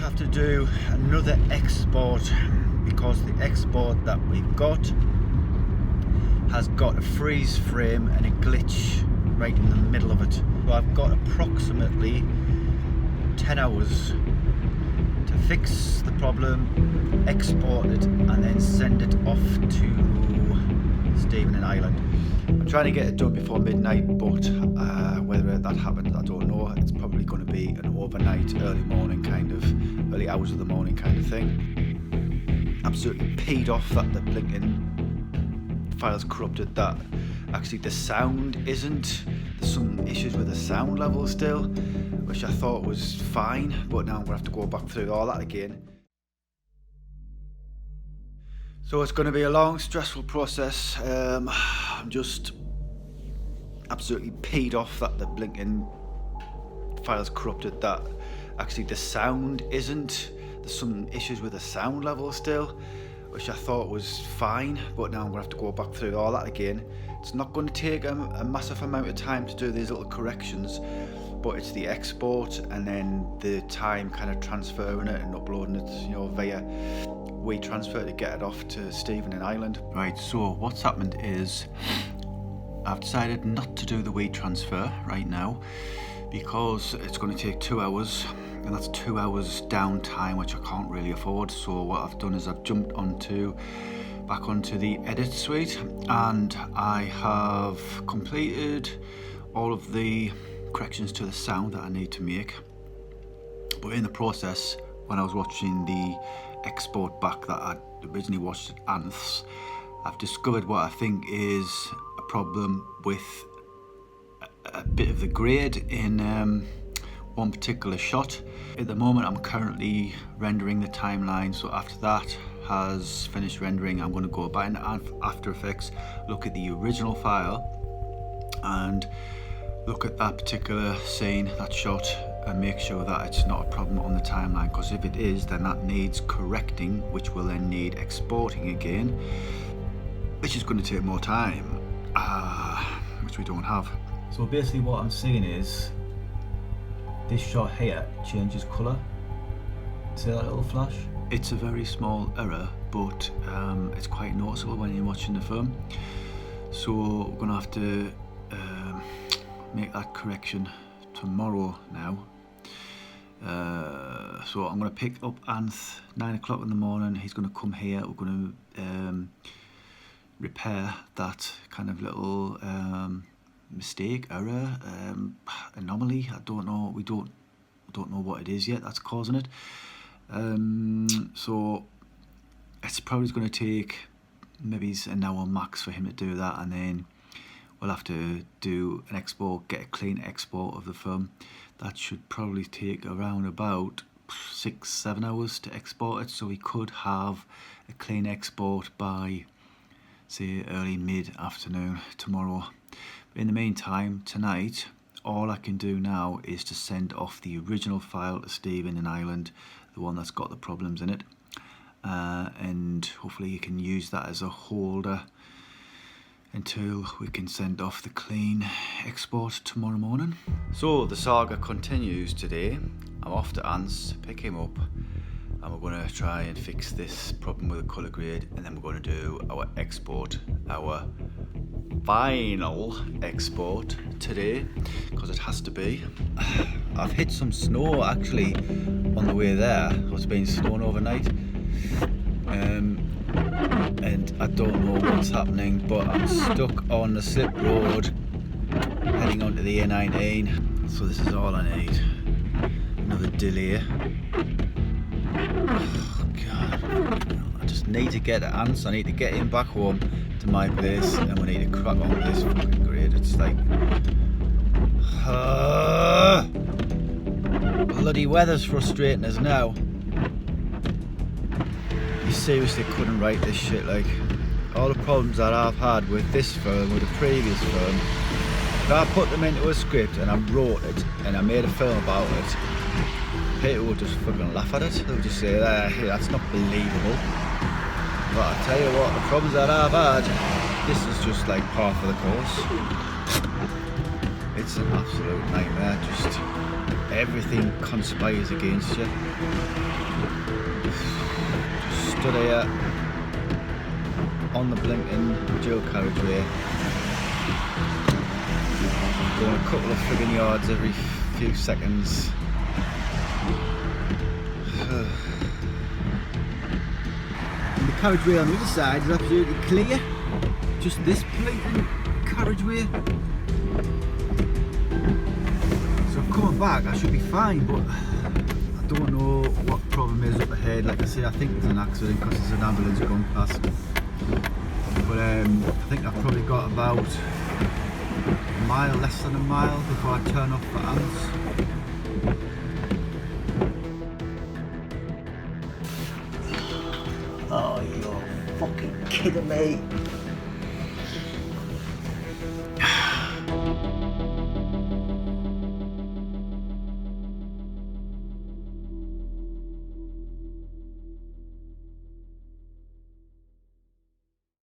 have to do another export because the export that we've got has got a freeze frame and a glitch right in the middle of it. So I've got approximately 10 hours to fix the problem, export it, and then send it off to Stephen and Ireland. I'm trying to get it done before midnight, but whether that happens, I don't know. It's probably going to be an overnight, early morning kind of, early hours of the morning kind of thing. Absolutely peed off that the blinking file's corrupted, that actually the sound isn't. There's some issues with the sound level still, which I thought was fine, but now I'm going to have to go back through all that again. So it's going to be a long, stressful process. I'm just absolutely peed off that the blinking file's corrupted, that actually the sound isn't. There's some issues with the sound level still, which I thought was fine, but now I'm going to have to go back through all that again. It's not going to take a massive amount of time to do these little corrections, but it's the export and then the time kind of transferring it and uploading it, you know, via WeTransfer to get it off to Stephen in Ireland. Right, so what's happened is I've decided not to do the WeTransfer right now because it's going to take 2 hours, and that's 2 hours downtime, which I can't really afford. So what I've done is I've jumped back onto the edit suite, and I have completed all of the corrections to the sound that I need to make. But in the process, when I was watching the export back that I originally watched at Anth's, I've discovered what I think is a problem with a bit of the grade in one particular shot. At the moment I'm currently rendering the timeline, so after that has finished rendering, I'm going to go back into After Effects, look at the original file and look at that particular scene, that shot, and make sure that it's not a problem on the timeline, because if it is, then that needs correcting, which will then need exporting again, which is going to take more time, which we don't have. So basically what I'm seeing is this shot here changes colour. See that little flash? It's a very small error, but it's quite noticeable when you're watching the film. So we're going to have to make that correction tomorrow now. So I'm going to pick up Anth 9 o'clock in the morning. He's going to come here. We're going to repair that kind of little mistake, error, anomaly. I don't know. We don't know what it is yet that's causing it. So it's probably going to take maybe an hour max for him to do that, and then we'll have to do an export, get a clean export of the film. That should probably take around about 6-7 hours to export it, so we could have a clean export by, say, early mid-afternoon tomorrow. But in the meantime, tonight, all I can do now is to send off the original file to Stephen in Ireland, the one that's got the problems in it, and hopefully you can use that as a holder until we can send off the clean export tomorrow morning. So the saga continues today. I'm off to Anth's, pick him up, and we're going to try and fix this problem with the colour grade, and then we're going to do our export, our final export today, because it has to be. I've hit some snow actually on the way there. It's been snowing overnight, and I don't know what's happening, but I'm stuck on the slip road heading onto the A19. So this is all I need. Another delay. Oh God, I just need to get to Anth's. I need to get him back home to my place, and we need to crack on with this fucking grade. It's like bloody weather's frustrating us now. You seriously couldn't write this shit. Like, all the problems that I've had with this film, with the previous film, if I put them into a script and I wrote it and I made a film about it, people would just fucking laugh at it. They would just say, hey, that's not believable. But I tell you what, the problems that I've had, this is just like par for the course. It's an absolute nightmare. Just everything conspires against you. Just stood here on the blinking dual carriageway, going a couple of friggin' yards every few seconds. And the carriageway on the other side is absolutely clear. Just this blinking carriageway. So coming back I should be fine, but I don't know what the problem is up ahead. Like I say, I think there's an accident because there's an ambulance going past. But I think I've probably got about a mile, less than a mile before I turn off for Anth's. Oh, you're fucking kidding me.